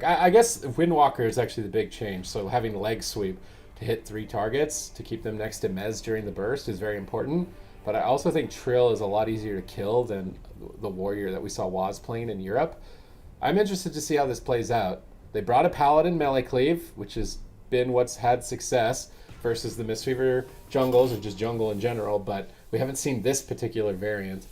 I guess Windwalker is actually the big change. So having leg sweep to hit 3 targets to keep them next to Mez during the burst is very important. But I also think Trill is a lot easier to kill than the warrior that we saw Waz playing in Europe. I'm interested to see how this plays out. They brought a Paladin melee cleave, which has been what's had success versus the Mistweaver jungles or just jungle in general, but we haven't seen this particular variant.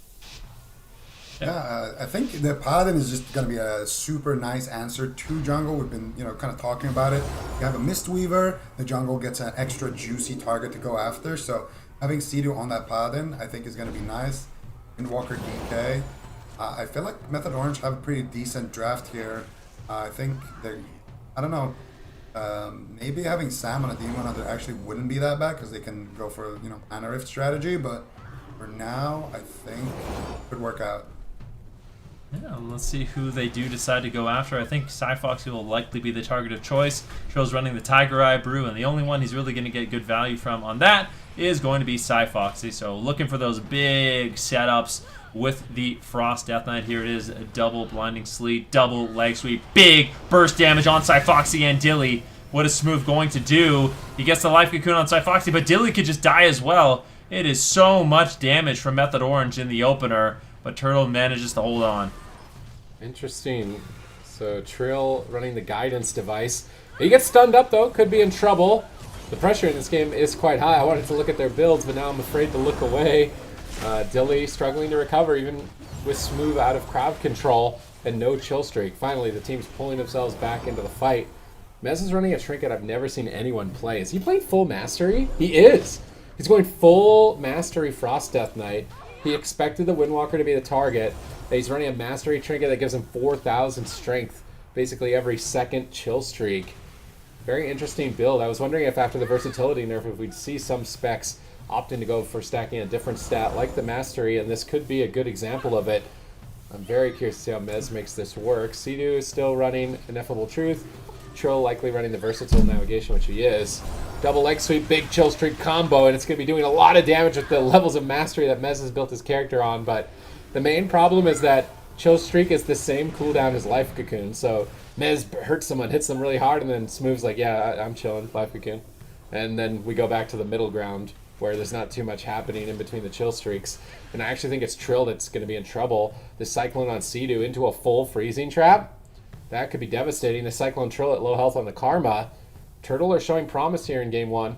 Yeah, I think the Paladin is just going to be a super nice answer to jungle. We've been, kind of talking about it. You have a Mistweaver, the jungle gets an extra juicy target to go after. So having Sea-Doo on that Paladin, I think is going to be nice. Windwalker DK. I feel like Method Orange have a pretty decent draft here. I think they're, I don't know, maybe having Sam on a Demon Hunter actually wouldn't be that bad because they can go for, Mana Rift strategy. But for now, I think it could work out. Yeah, let's see who they do decide to go after. I think Cyfoxy will likely be the target of choice. Trill's running the Tiger Eye Brew, and the only one he's really going to get good value from on that is going to be Cyfoxy. So looking for those big setups with the Frost Death Knight. Here it is, a double Blinding Sleet, double leg sweep, big burst damage on Cyfoxy and Dilly. What is Smooth going to do? He gets the Life Cocoon on Cyfoxy, but Dilly could just die as well. It is so much damage from Method Orange in the opener, but Turtle manages to hold on. Interesting. So Trill running the guidance device. He gets stunned up though, could be in trouble. The pressure in this game is quite high. I wanted to look at their builds, but now I'm afraid to look away. Dilly struggling to recover, even with Smooth out of crowd control and no chill streak. Finally, the team's pulling themselves back into the fight. Mez is running a trinket I've never seen anyone play. Is he playing full mastery? He is. He's going full mastery Frost Death Knight. He expected the Windwalker to be the target. He's running a mastery trinket that gives him 4,000 strength basically every second chill streak. Very interesting build. I was wondering if after the versatility nerf, if we'd see some specs opting to go for stacking a different stat like the mastery, and this could be a good example of it. I'm very curious to see how Mez makes this work. Sea-Doo is still running Ineffable Truth. Trill likely running the versatile navigation, which he is. Double leg sweep, big chill streak combo, and it's going to be doing a lot of damage with the levels of mastery that Mez has built his character on, but the main problem is that chill streak is the same cooldown as Life Cocoon, so Mez hurts someone, hits them really hard, and then Smooth's like, yeah, I'm chilling, Life Cocoon. And then we go back to the middle ground where there's not too much happening in between the chill streaks. And I actually think it's Trill that's going to be in trouble. The Cyclone on Sea-Doo into a full freezing trap, that could be devastating. The Cyclone Trill at low health on the Karma. Turtle are showing promise here in game one.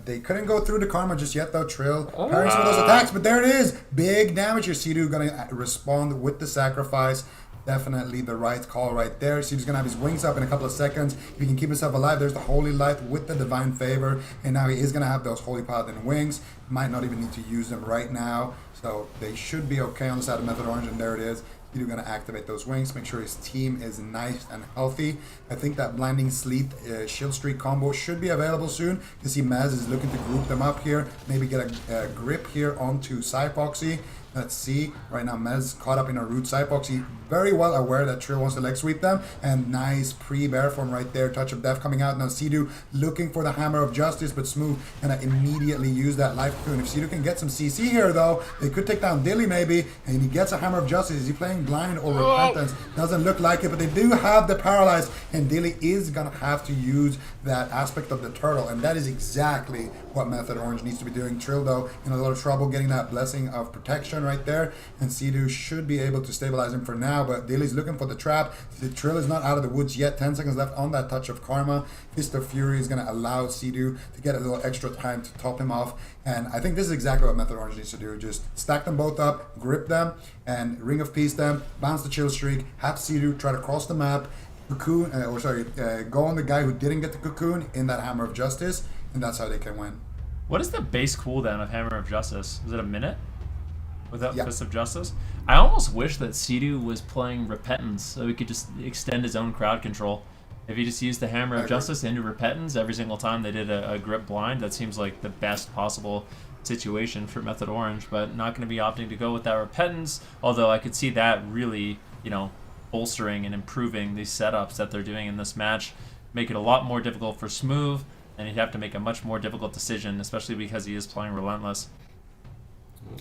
They couldn't go through the Karma just yet, though. Trill parrying some of those attacks, but there it is. Big damage here. Sea-Doo going to respond with the sacrifice. Definitely the right call right there. Sea-Doo's going to have his wings up in a couple of seconds. If he can keep himself alive, there's the Holy Light with the Divine Favor. And now he is going to have those Holy Paladin wings. Might not even need to use them right now. So they should be okay on the side of Method Orange, and there it is. You're going to activate those wings, make sure his team is nice and healthy. I think that Blinding Sleet Shield Streak combo should be available soon. You see Maz is looking to group them up here, maybe get a grip here onto Cyfoxy. Let's see. Right now, Mez caught up in a root Cyfoxy. Very well aware that Trill wants to leg sweep them. And nice pre-bear form right there. Touch of Death coming out. Now, Sea-Doo looking for the Hammer of Justice, but Smooth gonna immediately use that Life Cocoon. If Sea-Doo can get some CC here, though, they could take down Dilly maybe. And he gets a Hammer of Justice. Is he playing blind or repentance? Doesn't look like it, but they do have the Paralyze. And Dilly is gonna have to use that aspect of the turtle. And that is exactly what Method Orange needs to be doing. Trill, though, in a lot of trouble getting that Blessing of Protection right there, and Sea-Doo should be able to stabilize him for now, but Dilly's looking for the trap. The Trill is not out of the woods yet. 10 seconds left on that Touch of Karma. Fist of Fury is going to allow Sea-Doo to get a little extra time to top him off, and I think this is exactly what Method Orange needs to do. Just stack them both up, grip them, and Ring of Peace them, bounce the Chill Streak, have Sea-Doo try to cross the map, cocoon, go on the guy who didn't get the cocoon in that Hammer of Justice, and that's how they can win. What is the base cooldown of Hammer of Justice? Is it a minute? Without Fist of Justice? I almost wish that Sea-Doo was playing Repentance so he could just extend his own crowd control. If he just used the Hammer of Justice into Repentance every single time they did a grip blind, that seems like the best possible situation for Method Orange, but not going to be opting to go with that Repentance, although I could see that really, bolstering and improving these setups that they're doing in this match, make it a lot more difficult for Smooth, and he'd have to make a much more difficult decision, especially because he is playing Relentless.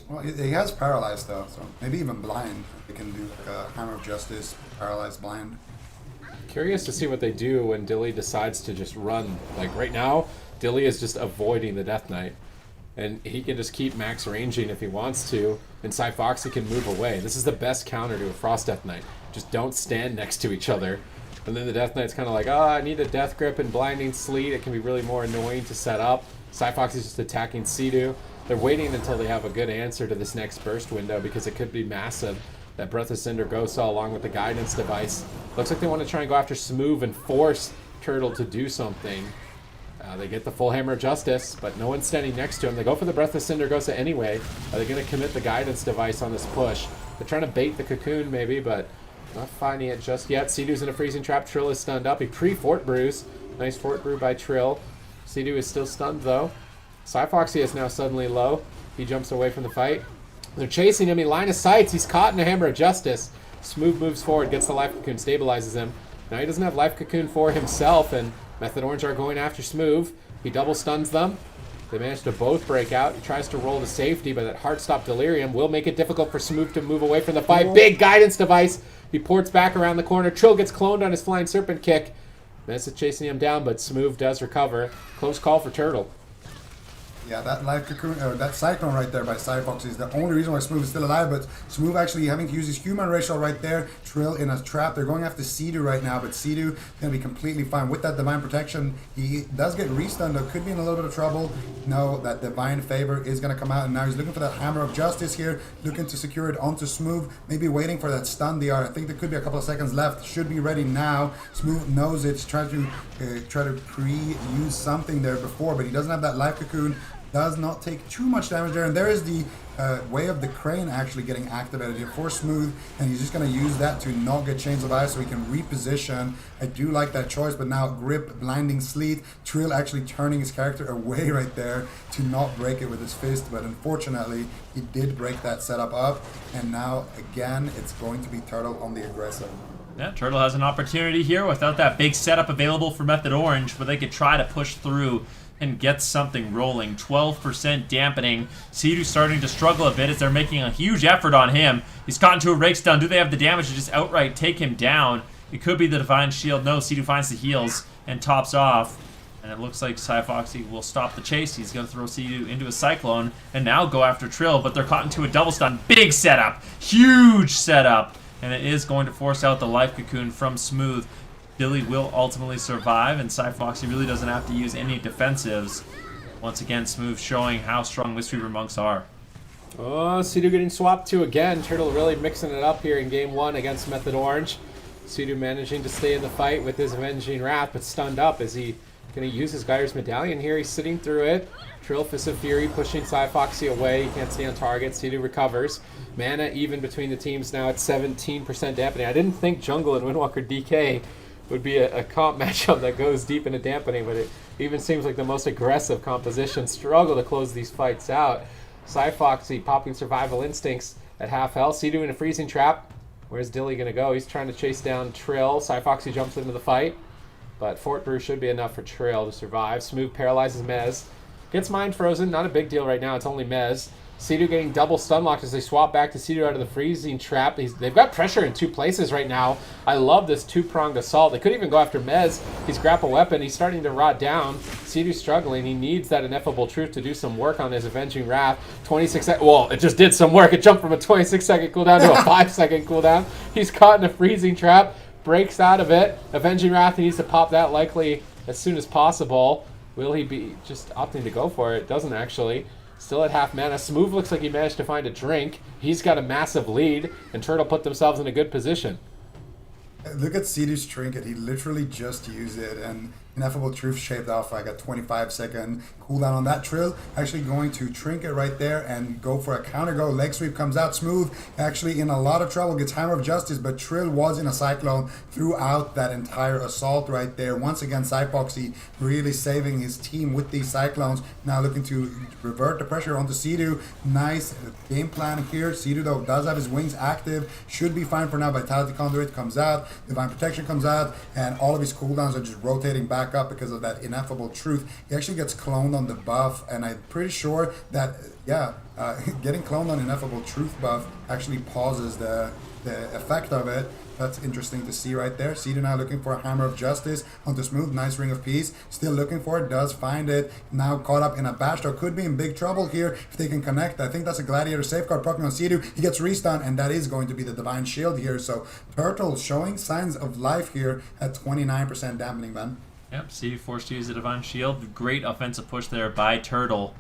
Well, he has paralyzed though, so maybe even blind. They can do like a Hammer of Justice, paralyzed blind. Curious to see what they do when Dilly decides to just run. Like right now, Dilly is just avoiding the Death Knight. And he can just keep max ranging if he wants to, and Cyfoxy can move away. This is the best counter to a Frost Death Knight. Just don't stand next to each other. And then the Death Knight's kind of like, oh, I need a Death Grip and Blinding Sleet. It can be really more annoying to set up. Cyfoxy's just attacking Sea-Doo. They're waiting until they have a good answer to this next burst window because it could be massive. That Breath of Cinder Gosa along with the guidance device. Looks like they want to try and go after Smooth and force Turtle to do something. They get the full Hammer of Justice, but no one's standing next to him. They go for the Breath of Cinder Gosa anyway. Are they going to commit the guidance device on this push? They're trying to bait the Cocoon maybe, but not finding it just yet. Sea-Doo's in a freezing trap. Trill is stunned up. He pre-Fort Brews. Nice Fort Brew by Trill. Sea-Doo is still stunned though. Cyfoxy is now suddenly low. He jumps away from the fight. They're chasing him. He line of sights. He's caught in a Hammer of Justice. Smooth moves forward, gets the Life Cocoon, stabilizes him. Now he doesn't have Life Cocoon for himself, and Method Orange are going after Smooth. He double stuns them. They manage to both break out. He tries to roll to safety, but that Heart Stop Delirium will make it difficult for Smooth to move away from the fight. Big guidance device. He ports back around the corner. Trill gets cloned on his Flying Serpent kick. Mess is chasing him down, but Smooth does recover. Close call for Turtle. Yeah, that Life Cocoon, or that Cyclone right there by Cyfox is the only reason why Smooth is still alive, but Smooth actually having to use his human ratio right there. Trill in a trap. They're going after Sea-Doo right now, but Sea-Doo going to be completely fine. With that Divine Protection, he does get restunned, though. Could be in a little bit of trouble. No, that Divine Favor is going to come out, and now he's looking for that Hammer of Justice here, looking to secure it onto Smooth, maybe waiting for that stun DR. I think there could be a couple of seconds left. Should be ready now. Smooth knows it. Try to pre-use something there before, but he doesn't have that Life Cocoon. Does not take too much damage there, and there is the Way of the Crane actually getting activated here for Smooth, and he's just going to use that to not get Chains of Ice so he can reposition. I do like that choice, but now Grip, Blinding Sleet, Trill actually turning his character away right there to not break it with his fist, but unfortunately he did break that setup up, and now again it's going to be Turtle on the aggressive. Yeah, Turtle has an opportunity here without that big setup available for Method Orange where they could try to push through and get something rolling. 12% dampening. Sea-Doo starting to struggle a bit as they're making a huge effort on him. He's caught into a rake stun. Do they have the damage to just outright take him down? It could be the Divine Shield. No, Sea-Doo finds the heals and tops off. And it looks like Cyfoxy will stop the chase. He's going to throw Sea-Doo into a Cyclone and now go after Trill, but they're caught into a double stun. Big setup. Huge setup. And it is going to force out the Life Cocoon from Smooth. Billy will ultimately survive, and Cyfoxy really doesn't have to use any defensives. Once again, Smooth showing how strong Mistweaver Monks are. Oh, Sea-Doo getting swapped to again. Turtle really mixing it up here in Game 1 against Method Orange. Sea-Doo managing to stay in the fight with his Avenging Wrath, but stunned up. Is he going to use his Gyre's Medallion here? He's sitting through it. Trill, Fist of Fury, pushing Cyfoxy away. He can't stay on target. Sea-Doo recovers. Mana even between the teams now at 17% dampening. I didn't think Jungle and Windwalker DK would be a comp matchup that goes deep into dampening, but it even seems like the most aggressive composition struggle to close these fights out. Cyfoxy popping Survival Instincts at half health. Sea-Doo in a freezing trap. Where's Dilly going to go? He's trying to chase down Trill. Cyfoxy jumps into the fight, but Fort Brew should be enough for Trill to survive. Smooth paralyzes Mez. Gets Mind Frozen. Not a big deal right now. It's only Mez. Sea-Doo getting double stun locked as they swap back to Sea-Doo out of the freezing trap. They've got pressure in two places right now. I love this two-pronged assault. They could even go after Mez. He's grapple weapon. He's starting to rot down. Sea-Doo struggling. He needs that Ineffable Truth to do some work on his Avenging Wrath. 26 seconds. Well, it just did some work. It jumped from a 26-second cooldown to a 5-second cooldown. He's caught in a freezing trap. Breaks out of it. Avenging Wrath, he needs to pop that likely as soon as possible. Will he be just opting to go for it? Doesn't actually. Still at half mana. Smooth looks like he managed to find a drink. He's got a massive lead, and Turtle put themselves in a good position. Look at Sea-Doo's trinket. He literally just used it, and Ineffable Truth shaved off like a 25-second cooldown on that. Trill actually going to trinket right there and go for a counter go. Leg sweep comes out. Smooth actually in a lot of trouble, gets Hammer of Justice, but Trill was in a Cyclone throughout that entire assault right there. Once again, Cyfoxy really saving his team with these Cyclones. Now looking to revert the pressure onto Sea-Doo. Nice game plan here. Sea-Doo though does have his wings active. Should be fine for now. Vitality Conduit comes out. Divine Protection comes out, and all of his cooldowns are just rotating back back up because of that Ineffable Truth. He actually gets cloned on the buff, and I'm pretty sure that, getting cloned on Ineffable Truth buff actually pauses the effect of it. That's interesting to see right there. Seedou now looking for a Hammer of Justice onto Smooth. Nice Ring of Peace. Still looking for it. Does find it. Now caught up in a bash. Though could be in big trouble here if they can connect. I think that's a Gladiator Safeguard proccing on Seedou. He gets restun, and that is going to be the Divine Shield here. So Turtle showing signs of life here at 29% dampening, man. Yep, Seedou forced to use the Divine Shield. Great offensive push there by Turtle,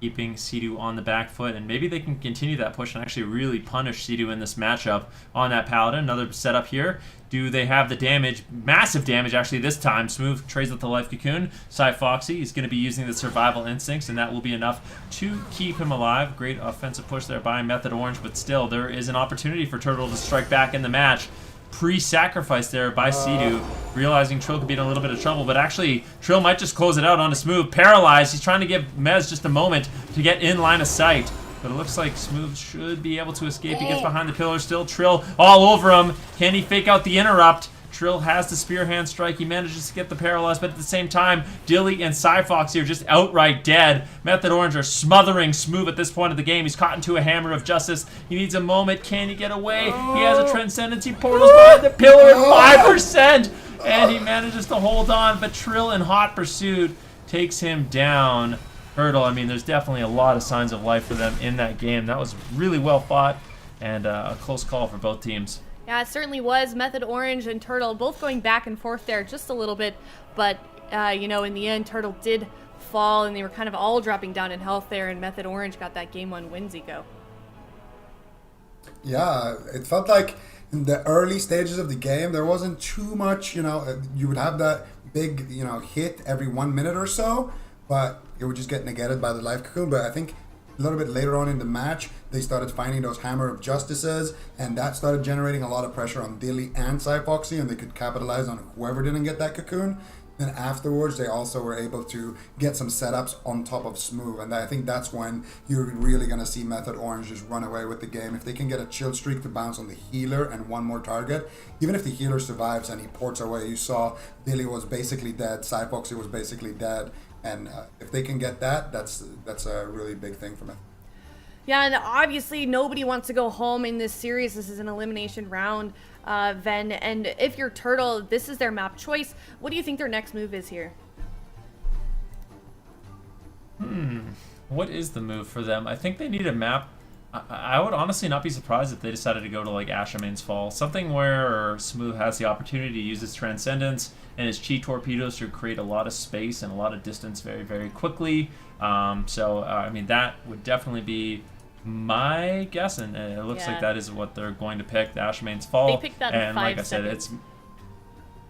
keeping Seedou on the back foot, and maybe they can continue that push and actually really punish Seedou in this matchup on that Paladin. Another setup here. Do they have the damage? Massive damage, actually, this time. Smooth trades with the Life Cocoon. Foxy is going to be using the Survival Instincts, and that will be enough to keep him alive. Great offensive push there by Method Orange, but still, there is an opportunity for Turtle to strike back in the match. Pre-sacrifice there by Seedou, realizing Trill could be in a little bit of trouble, but actually Trill might just close it out onto Smooth. Paralyzed, he's trying to give Mez just a moment to get in line of sight, but it looks like Smooth should be able to escape. He gets behind the pillar still. Trill all over him. Can he fake out the interrupt? Trill has the Spear Hand strike. He manages to get the paralyzed, but at the same time, Dilly and Foxy are just outright dead. Method Orange are smothering Smooth at this point of the game. He's caught into a Hammer of Justice. He needs a moment. Can he get away? He has a Transcendency. Portals behind the pillar at 5%, and he manages to hold on, but Trill in hot pursuit takes him down. Turtle, I mean, there's definitely a lot of signs of life for them in that game. That was really well fought, and a close call for both teams. Yeah, it certainly was. Method Orange and Turtle both going back and forth there just a little bit, but in the end, Turtle did fall, and they were kind of all dropping down in health there, and Method Orange got that game 1 win, Zico. Yeah, it felt like in the early stages of the game, there wasn't too much, you would have that big, hit every 1 minute or so, but it would just get negated by the Life Cocoon. But I think a little bit later on in the match, they started finding those Hammer of Justices, and that started generating a lot of pressure on Dilly and Foxy, and they could capitalize on whoever didn't get that cocoon. Then afterwards, they also were able to get some setups on top of Smooth, and I think that's when you're really going to see Method Orange just run away with the game. If they can get a Chill Streak to bounce on the healer and one more target, even if the healer survives and he ports away, you saw Dilly was basically dead, Foxy was basically dead, and if they can get that, that's a really big thing for me. Yeah, and obviously nobody wants to go home in this series. This is an elimination round, Ven. And if you're Turtle, this is their map choice. What do you think their next move is here? What is the move for them? I think they need a map. I would honestly not be surprised if they decided to go to like Ashamane's Fall. Something where Smooth has the opportunity to use his Transcendence and his Chi Torpedoes to create a lot of space and a lot of distance very, very quickly. I mean, that would definitely be my guess, and it looks like that is what they're going to pick, the Ashamane's Fall. They picked that and in 5 like I said,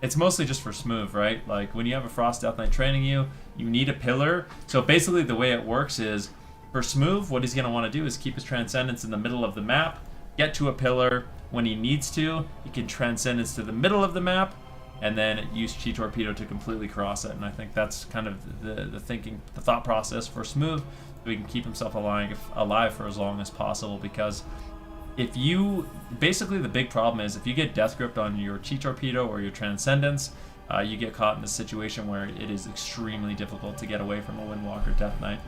it's mostly just for Smooth, right? Like when you have a Frost Death Knight training you need a pillar. So basically the way it works is, for Smooth, what he's going to want to do is keep his Transcendence in the middle of the map, get to a pillar. When he needs to, he can Transcendence to the middle of the map, and then use Chi Torpedo to completely cross it. And I think that's kind of the thinking, the thought process for Smooth, so he can keep himself alive for as long as possible. Because basically the big problem is if you get Death Gripped on your Chi Torpedo or your Transcendence, you get caught in a situation where it is extremely difficult to get away from a Windwalker Death Knight.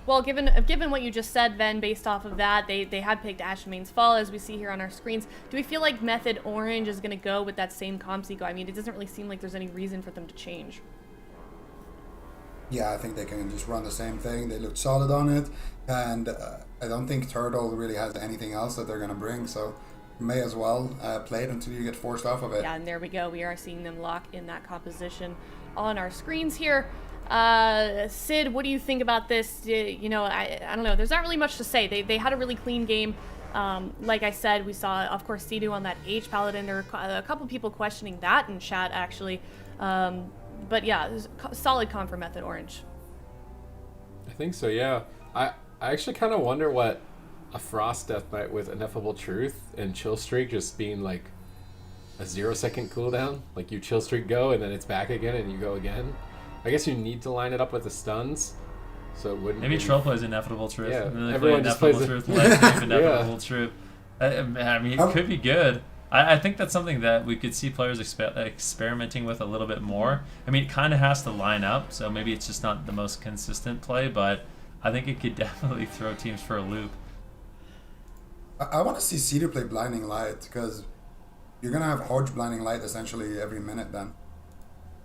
Well, given what you just said, Ven, based off of that, they had picked Ashamane's Fall, as we see here on our screens. Do we feel like Method Orange is going to go with that same comp sequence? I mean, it doesn't really seem like there's any reason for them to change. Yeah, I think they can just run the same thing. They looked solid on it, and I don't think Turtle really has anything else that they're going to bring, so you may as well play it until you get forced off of it. Yeah, and there we go. We are seeing them lock in that composition on our screens here. Sid, what do you think about this? I don't know. There's not really much to say. They had a really clean game. Like I said, we saw, of course, Seedou on that H Paladin. There were a couple people questioning that in chat, actually. But yeah, there's a solid con for Method Orange. I think so, yeah. I actually kind of wonder what a Frost Death Knight with Ineffable Truth and Chill Streak just being like a 0-second cooldown. Like you Chill Streak go, and then it's back again, and you go again. I guess you need to line it up with the stuns, so it wouldn't. Maybe Trill plays Ineffable Truth. Yeah, really everyone just plays Truth. Light Game Ineffable Truth. I mean, it could be good. I think that's something that we could see players experimenting with a little bit more. I mean, it kind of has to line up, so maybe it's just not the most consistent play, but I think it could definitely throw teams for a loop. I want to see Cedo play Blinding Light, because you're going to have Hodge Blinding Light essentially every minute then.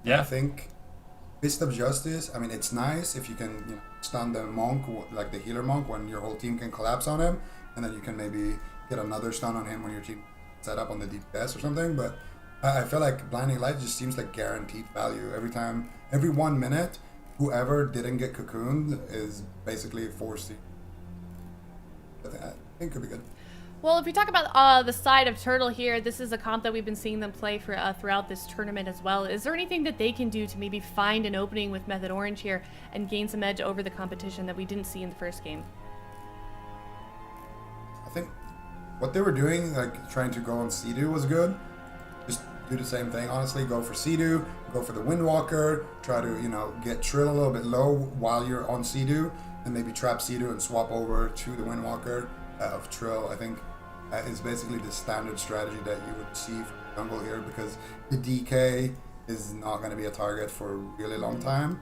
Yeah. I think Fist of Justice, I mean, it's nice if you can stun the Monk, like the healer Monk, when your whole team can collapse on him, and then you can maybe get another stun on him when your team set up on the DPS or something. But I feel like Blinding Light just seems like guaranteed value. Every 1 minute, whoever didn't get cocooned is basically forced. I think it could be good. Well, if we talk about the side of Turtle here, this is a comp that we've been seeing them play for throughout this tournament as well. Is there anything that they can do to maybe find an opening with Method Orange here and gain some edge over the competition that we didn't see in the first game? I think what they were doing, like trying to go on Cedo, was good. Just do the same thing, honestly. Go for Cedo, go for the Windwalker, try to, get Trill a little bit low while you're on Cedo, and maybe trap Cedo and swap over to the Windwalker of Trill. I think is basically the standard strategy that you would see from jungle here, because the DK is not going to be a target for a really long time.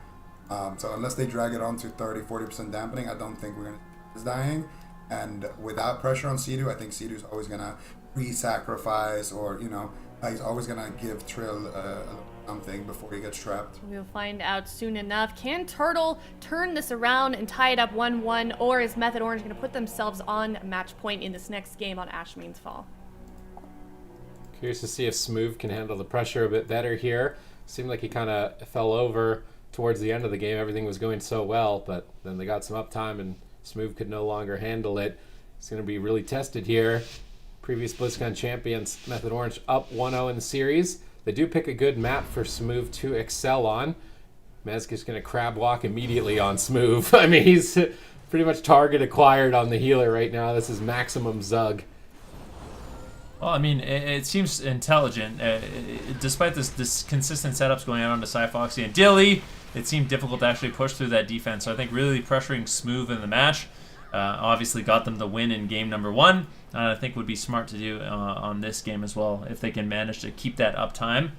So unless they drag it on to 30-40% dampening, I don't think we're going to see this dying. And without pressure on Cedo, I think Cedo's always going to re-sacrifice, or, he's always going to give Trill something before he gets trapped. We'll find out soon enough. Can Turtle turn this around and tie it up 1-1, or is Method Orange going to put themselves on match point in this next game on Ashmean's Fall? Curious to see if Smooth can handle the pressure a bit better here. Seemed like he kind of fell over towards the end of the game. Everything was going so well, but then they got some uptime and Smooth could no longer handle it. It's going to be really tested here. Previous BlizzCon champions, Method Orange, up 1-0 in the series. They do pick a good map for Smooth to excel on. Mez is going to crab walk immediately on Smooth. I mean, he's pretty much target acquired on the healer right now. This is maximum Zug. Well, I mean, it seems intelligent. Despite this consistent setups going on to Cyfoxy and Dilly, it seemed difficult to actually push through that defense. So I think really pressuring Smooth in the match obviously got them the win in game number 1. And I think would be smart to do on this game as well, if they can manage to keep that uptime.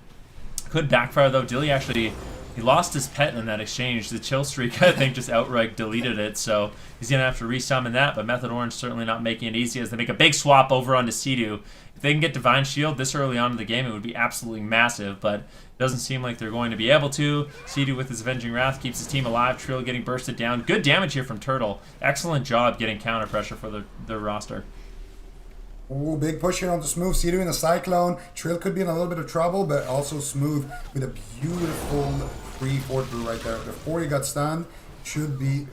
Could backfire, though. Dilly actually, he lost his pet in that exchange. The chill streak, I think, just outright deleted it. So he's going to have to resummon that. But Method Orange certainly not making it easy as they make a big swap over onto Cedo. If they can get Divine Shield this early on in the game, it would be absolutely massive. But it doesn't seem like they're going to be able to. Cedo with his Avenging Wrath keeps his team alive. Trill getting bursted down. Good damage here from Turtle. Excellent job getting counter pressure for the roster. Ooh, big push here onto Smooth. Cedo in the Cyclone. Trill could be in a little bit of trouble, but also Smooth with a beautiful free Fort Brew right there. Before he got stunned, should be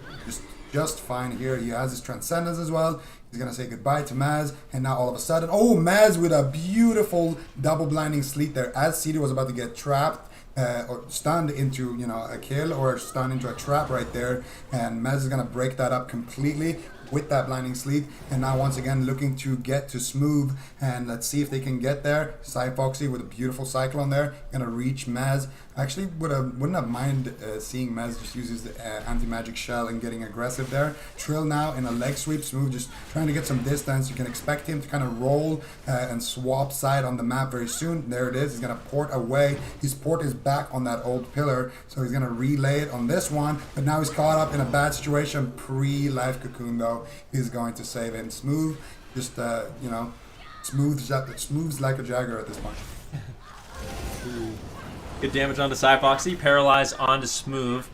just fine here. He has his Transcendence as well. He's going to say goodbye to Maz, and now all of a sudden, Maz with a beautiful double blinding sleep there as Cedo was about to get trapped. Or stunned into, a kill, or stunned into a trap right there. And Mez is going to break that up completely with that blinding sleep. And now once again looking to get to Smooth. And let's see if they can get there. Cyfoxy with a beautiful Cyclone there. Going to reach Mez. Actually wouldn't have mind seeing Mez just use his anti-magic shell and getting aggressive there. Trill now in a leg sweep. Smooth just trying to get some distance. You can expect him to kind of roll and swap side on the map very soon. There it is. He's going to port away. His port is back on that old pillar, so he's going to relay it on this one, but now he's caught up in a bad situation. Pre-life cocoon, though, he's going to save him. Smooth, just, smooths like a Jagger at this point. Good damage onto Cyfoxy, paralyzed onto Smooth.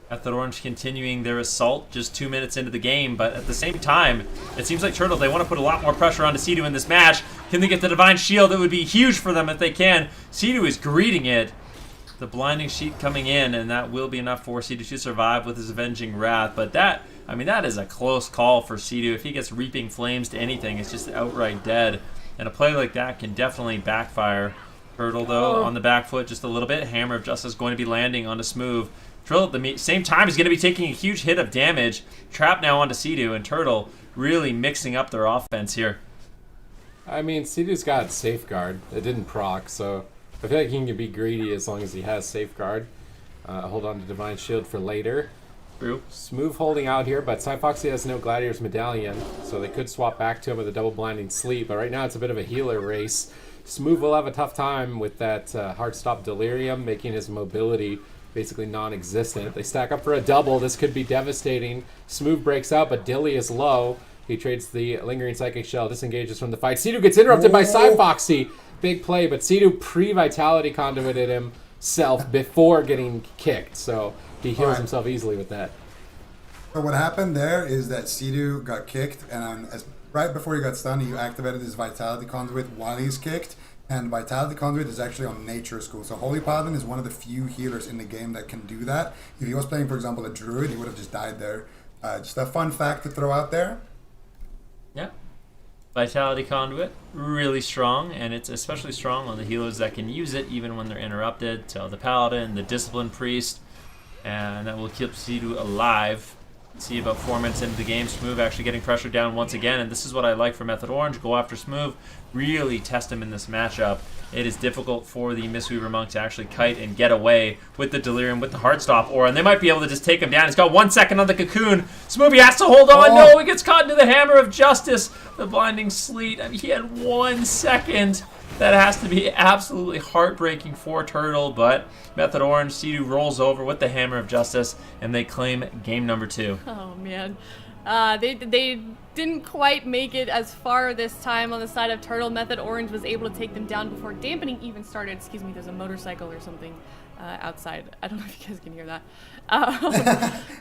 Method Orange continuing their assault just 2 minutes into the game, but at the same time, it seems like Turtle, they want to put a lot more pressure onto Cedo in this match. Can they get the Divine Shield? It would be huge for them if they can. Cedo is greeting it. The Blinding Sheet coming in, and that will be enough for Cedo to survive with his Avenging Wrath. But that is a close call for Cedo. If he gets Reaping Flames to anything, it's just outright dead. And a play like that can definitely backfire. Turtle, though, on the back foot just a little bit. Hammer of Justice going to be landing onto Smooth. Trill at the same time is going to be taking a huge hit of damage. Trap now onto Cedo, and Turtle really mixing up their offense here. I mean, Cedo's got Safeguard. It didn't proc, so I feel like he can be greedy as long as he has Safeguard. Hold on to Divine Shield for later. True. Smooth holding out here, but Cyfoxy has no Gladiator's Medallion, so they could swap back to him with a double blinding sleep. But right now it's a bit of a healer race. Smooth will have a tough time with that hard stop Delirium, making his mobility basically non-existent. They stack up for a double. This could be devastating. Smooth breaks out, but Dilly is low. He trades the Lingering Psychic Shell, disengages from the fight. Sidhu gets interrupted by Cyfoxy. Big play, but Sidhu pre-Vitality Conduited himself before getting kicked, so he heals himself easily with that. So what happened there is that Sidhu got kicked, and right before he got stunned, he activated his Vitality Conduit while he's kicked. And Vitality Conduit is actually on Nature School. So Holy Paladin is one of the few healers in the game that can do that. If he was playing, for example, a Druid, he would have just died there. Just a fun fact to throw out there. Yeah. Vitality Conduit, really strong, and it's especially strong on the healers that can use it even when they're interrupted. So the Paladin, the Discipline Priest, and that will keep Sidhu alive. See about 4 minutes into the game, Smooth actually getting pressured down once again, and this is what I like for Method Orange. Go after Smooth, really test him in this matchup. It is difficult for the Mistweaver Monk to actually kite and get away with the Delirium, with the Heartstop Aura, and they might be able to just take him down. He's got 1 second on the Cocoon. Smoothie has to hold on. No, he gets caught into the Hammer of Justice. The Blinding Sleet. I mean, he had 1 second. That has to be absolutely heartbreaking for Turtle, but Method Orange, Sidhu rolls over with the Hammer of Justice, and they claim game number 2. Oh, man. They didn't quite make it as far this time on the side of Turtle. Method Orange was able to take them down before dampening even started. Excuse me, there's a motorcycle or something outside. I don't know if you guys can hear that.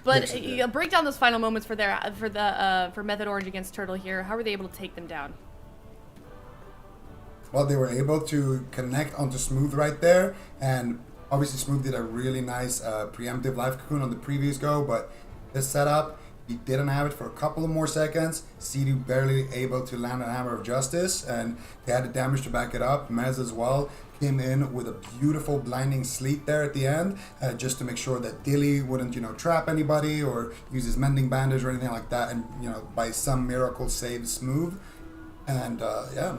But break down those final moments for Method Orange against Turtle here. How were they able to take them down? Well, they were able to connect onto Smooth right there, and obviously Smooth did a really nice preemptive Life Cocoon on the previous go, but this setup, he didn't have it for a couple of more seconds. Sidhu barely able to land a Hammer of Justice, and they had the damage to back it up. Mez as well came in with a beautiful Blinding Sleet there at the end, just to make sure that Dilly wouldn't, trap anybody or use his Mending Bandage or anything like that, and, by some miracle save Smooth. And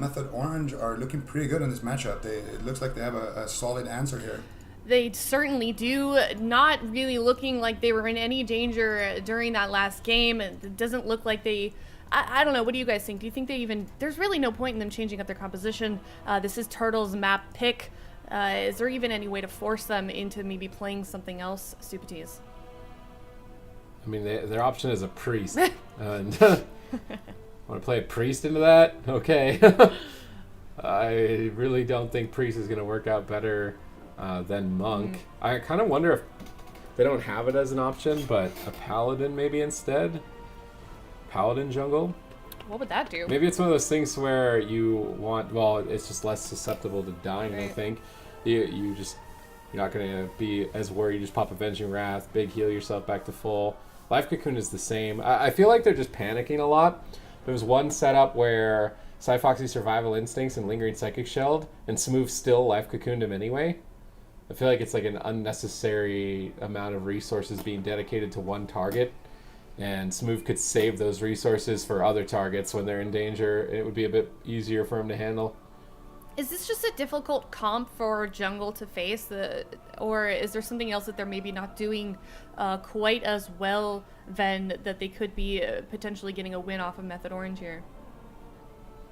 Method Orange are looking pretty good in this matchup. It looks like they have a solid answer here. They certainly do. Not really looking like they were in any danger during that last game. It doesn't look like they... I don't know. What do you guys think? Do you think they even... There's really no point in them changing up their composition. This is Turtle's map pick. Is there even any way to force them into maybe playing something else, Stupides? I mean, their option is a Priest. And... Want to play a Priest into that? Okay. I really don't think Priest is going to work out better than Monk. I kind of wonder if they don't have it as an option, but a Paladin maybe instead? Paladin jungle? What would that do? Maybe it's one of those things where you want, well, it's just less susceptible to dying, right. I think. You're not going to be as worried. You just pop Avenging Wrath, big heal yourself back to full. Life Cocoon is the same. I feel like they're just panicking a lot. There was one setup where Cyfoxy Survival Instincts and Lingering Psychic Shelled, and Smooth still Life Cocooned him anyway. I feel like it's like an unnecessary amount of resources being dedicated to one target, and Smooth could save those resources for other targets when they're in danger. It would be a bit easier for him to handle. Is this just a difficult comp for jungle to face, or is there something else that they're maybe not doing quite as well then that they could be potentially getting a win off of Method Orange here?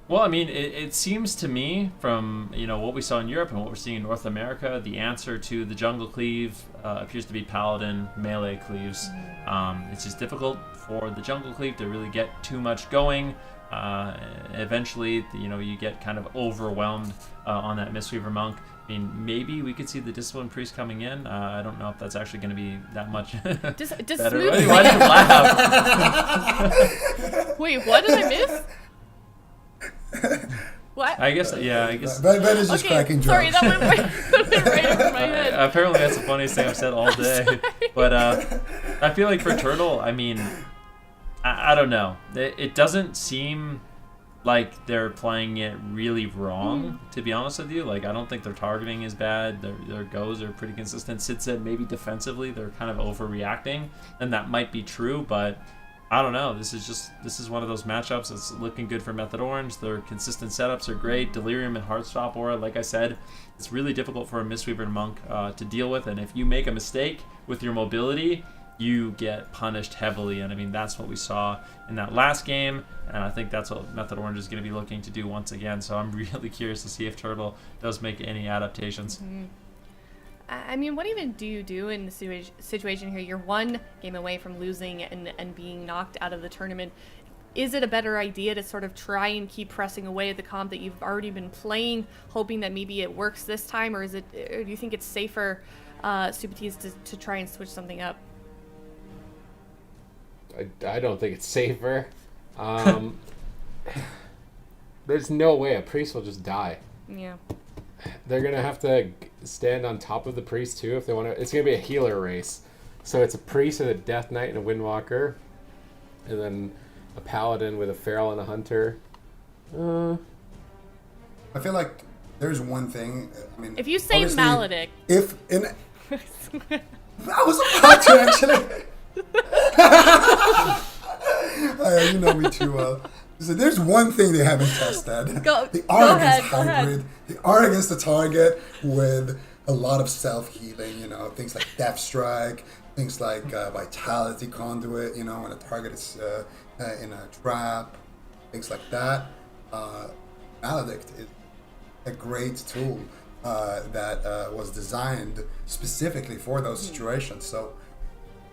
Well, I mean, it seems to me from what we saw in Europe and what we're seeing in North America, the answer to the jungle cleave appears to be Paladin melee cleaves. It's just difficult for the jungle cleave to really get too much going. Eventually, you get kind of overwhelmed on that Mistweaver Monk. I mean, maybe we could see the Discipline Priest coming in. I don't know if that's actually going to be that much better. Smooth. Why did you laugh? Wait, what did I miss? What? I guess. That is just cracking jokes. Sorry, that went right over my head. Apparently, that's the funniest thing I've said all day. But I feel like for Turtle, I mean, I don't know. It doesn't seem like they're playing it really wrong, to be honest with you. Like, I don't think their targeting is bad. Their goes are pretty consistent. Sid said maybe defensively they're kind of overreacting, and that might be true, but I don't know. This is one of those matchups that's looking good for Method Orange. Their consistent setups are great. Delirium and Heartstop Aura, like I said, it's really difficult for a Mistweaver Monk to deal with, and if you make a mistake with your mobility, you get punished heavily. And I mean, that's what we saw in that last game, and I think that's what Method Orange is going to be looking to do once again. So I'm really curious to see if Turtle does make any adaptations. I mean, what even do you do in the situation here? You're one game away from losing and being knocked out of the tournament. Is it a better idea to sort of try and keep pressing away at the comp that you've already been playing, hoping that maybe it works this time, or do you think it's safer, Supatis, to try and switch something up? I don't think it's safer. There's no way a priest will just die. Yeah. They're gonna have to stand on top of the priest too if they want to. It's gonna be a healer race, so it's a priest and a death knight and a windwalker, and then a paladin with a feral and a hunter. I feel like there's one thing. I mean, If you say obviously, Maledict. I was about to actually. You know me too well. So there's one thing they haven't tested. They are against hybrid. They are against the target with a lot of self-healing, you know, things like Death Strike, things like Vitality Conduit, you know, when a target is in a trap, things like that. Maledict is a great tool that was designed specifically for those situations. So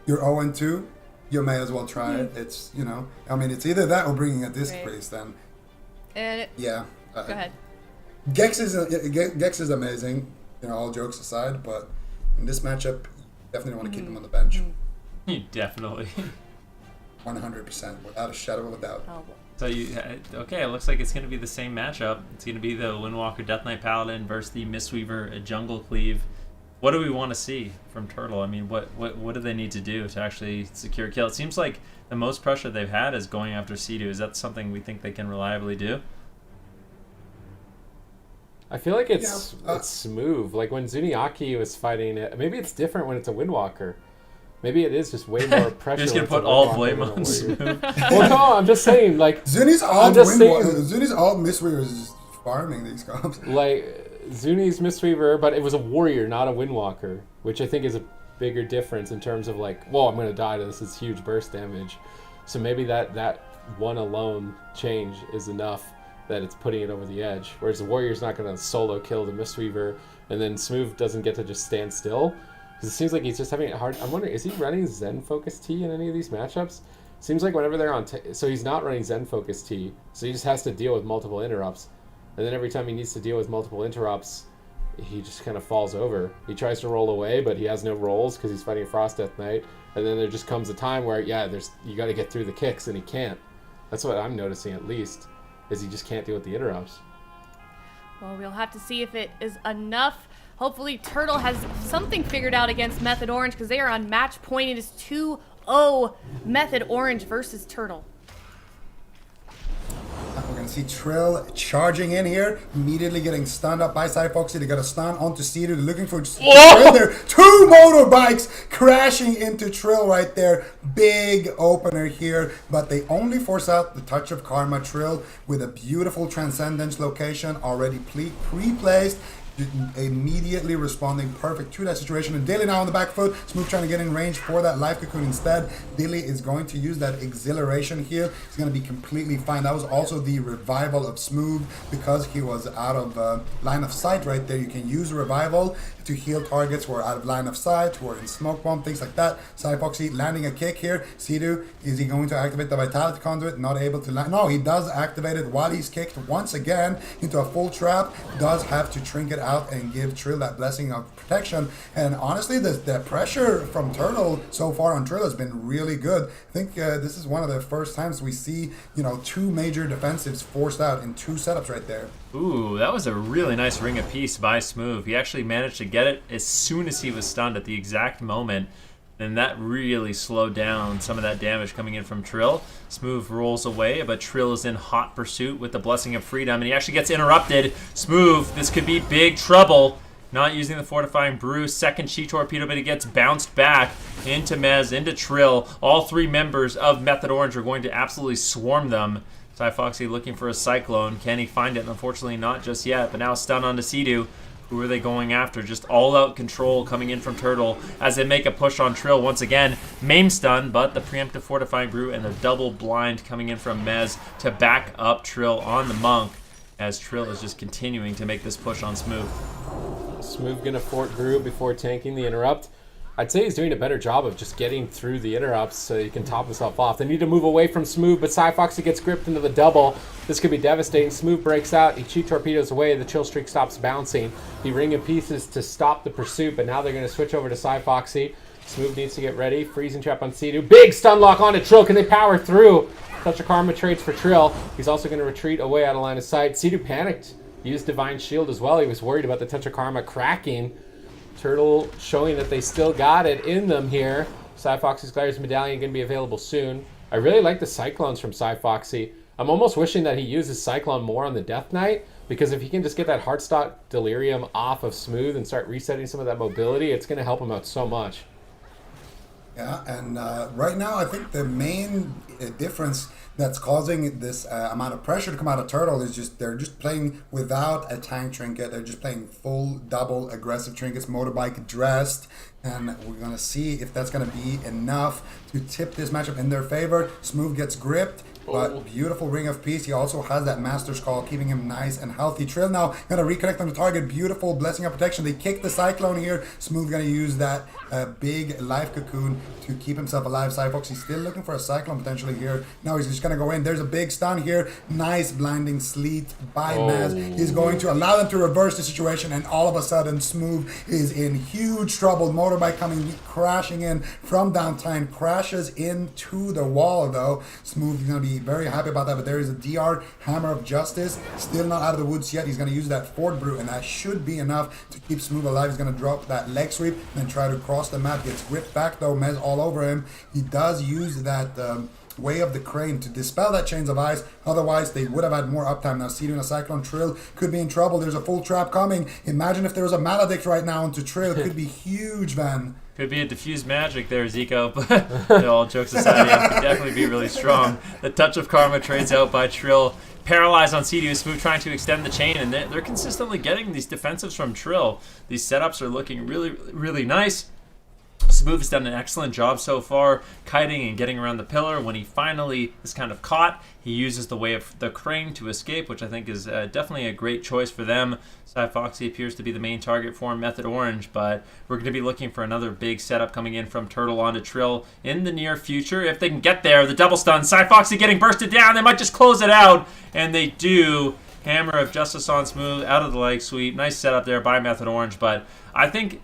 you're 0-2. You may as well try it. It's, you know, I mean, it's either that or bringing a disc priest. Then, yeah. Go ahead. Gex is amazing, you know, all jokes aside. But in this matchup, you definitely want to keep him on the bench. Definitely. 100%, without a shadow of a doubt. Oh, So okay, it looks like it's going to be the same matchup. It's going to be the Windwalker Death Knight Paladin versus the Mistweaver Jungle Cleave. What do we want to see from Turtle? I mean, what do they need to do to actually secure a kill? It seems like the most pressure they've had is going after Sea-Doo. Is that something we think they can reliably do? I feel like it's smooth. Like when Zuniaki was fighting it, maybe it's different when it's a Windwalker. Maybe it is just way more pressure. You're just going to put all blame on Smooth. Well, no, I'm just saying, like... Zuni's all Mistweaver is farming these comps. Like... Zuni's Mistweaver, but it was a warrior, not a Windwalker, which I think is a bigger difference in terms of like, whoa, I'm going to die to this. It's huge burst damage. So maybe that one alone change is enough that it's putting it over the edge. Whereas the warrior's not going to solo kill the Mistweaver, and then Smooth doesn't get to just stand still. Because it seems like he's just having it hard. I'm wondering, is he running Zen Focus T in any of these matchups? Seems like whenever they're on... so he's not running Zen Focus T, so he just has to deal with multiple interrupts. And then every time he needs to deal with multiple interrupts, he just kind of falls over. He tries to roll away, but he has no rolls because he's fighting a Frost Death Knight. And then there just comes a time where, you got to get through the kicks, and he can't. That's what I'm noticing, at least, is he just can't deal with the interrupts. Well, we'll have to see if it is enough. Hopefully, Turtle has something figured out against Method Orange because they are on match point. It is 2-0 Method Orange versus Turtle. We're going to see Trill charging in here, immediately getting stunned up by Cyfoxy. They got a stun onto Sea-Doo. They're looking for Trill there. 2 motorbikes crashing into Trill right there. Big opener here, but they only force out the Touch of Karma. Trill with a beautiful Transcendence location already pre-placed. Immediately responding perfect to that situation. And Dilly now on the back foot. Smooth trying to get in range for that life cocoon instead. Dilly is going to use that exhilaration here. He's going to be completely fine. That was also the revival of Smooth because he was out of line of sight right there. You can use revival to heal targets who are out of line of sight, who are in smoke bomb, things like that. Cyfoxy landing a kick here. Sea-Doo, is he going to activate the Vitality Conduit? Not able to land. No, he does activate it while he's kicked once again into a full trap. Does have to trinket out and give Trill that blessing of protection. And honestly, the pressure from Turtle so far on Trill has been really good. I think this is one of the first times we see, 2 major defensives forced out in 2 setups right there. Ooh, that was a really nice ring of peace by Smooth. He actually managed to get it as soon as he was stunned at the exact moment. And that really slowed down some of that damage coming in from Trill. Smooth rolls away, but Trill is in hot pursuit with the Blessing of Freedom, and he actually gets interrupted. Smooth, this could be big trouble. Not using the Fortifying Brew. Second Chi Torpedo, but he gets bounced back into Mez, into Trill. All 3 members of Method Orange are going to absolutely swarm them. Cyfoxy looking for a Cyclone. Can he find it? Unfortunately, not just yet, but now stun onto Sea-Doo, Who are they going after? Just all-out control coming in from Turtle as they make a push on Trill once again. Maim stun, but the preemptive Fortifying Brew and the double blind coming in from Mez to back up Trill on the Monk as Trill is just continuing to make this push on Smooth. Smooth gonna fort Brew before tanking the interrupt. I'd say he's doing a better job of just getting through the interrupts so he can top himself off. They need to move away from Smooth, but Cyfoxy gets gripped into the double. This could be devastating. Smooth breaks out. He Chi torpedoes away. The chill streak stops bouncing. He ring in pieces to stop the pursuit, but now they're going to switch over to Cyfoxy. Smooth needs to get ready. Freezing trap on Sea-Doo. Big stun lock onto Trill. Can they power through? Touch of Karma trades for Trill. He's also going to retreat away out of line of sight. Sea-Doo panicked. Used Divine Shield as well. He was worried about the Touch of Karma cracking. Turtle showing that they still got it in them here. Cyfoxy's Gladiator's Medallion going to be available soon. I really like the Cyclones from Cyfoxy. I'm almost wishing that he uses Cyclone more on the Death Knight, because if he can just get that Heartstock Delirium off of Smooth and start resetting some of that mobility, it's going to help him out so much. Yeah, and right now I think the main difference that's causing this amount of pressure to come out of Turtle is just they're just playing without a tank trinket. They're just playing full double aggressive trinkets, motorbike dressed, and we're gonna see if that's gonna be enough to tip this matchup in their favor. Smooth gets gripped, but beautiful Ring of Peace. He also has that Master's Call, keeping him nice and healthy. Trill now gonna reconnect on the target. Beautiful Blessing of Protection. They kick the Cyclone here. Smooth gonna use that big Life Cocoon to keep himself alive. Cyfoxy's still looking for a Cyclone potentially here. Now he's just gonna go in. There's a big stun here. Nice Blinding Sleet by Mez. He's going to allow them to reverse the situation, and all of a sudden Smooth is in huge trouble. Motorbike coming crashing in from downtown, crashes into the wall though. Smooth is gonna be very happy about that, but there is a DR Hammer of Justice still not out of the woods yet. He's going to use that Fort Brew, and that should be enough to keep Smooth alive. He's going to drop that leg sweep and then try to cross the map. Gets gripped back though. Mez all over him. He does use that Way of the Crane to dispel that Chains of Ice. Otherwise they would have had more uptime. Now Sea-Doo and a Cyclone. Trill could be in trouble. There's a full trap coming. Imagine if there was a Maledict right now into Trill. It could be huge, man. Could be a diffused magic there, Zico, but all jokes aside, yeah, could definitely be really strong. The Touch of Karma trades out by Trill. Paralyzed on Sea-Doo, Smooth trying to extend the chain, and they're consistently getting these defensives from Trill. These setups are looking really, really nice. Smooth has done an excellent job so far, kiting and getting around the pillar. When he finally is kind of caught, he uses the Way of the Crane to escape, which I think is definitely a great choice for them. Cyfoxy appears to be the main target for Method Orange, but we're going to be looking for another big setup coming in from Turtle onto Trill in the near future. If they can get there, the double stun, Cyfoxy getting bursted down, they might just close it out, and they do. Hammer of Justice on Smooth, out of the leg sweep. Nice setup there by Method Orange, but I think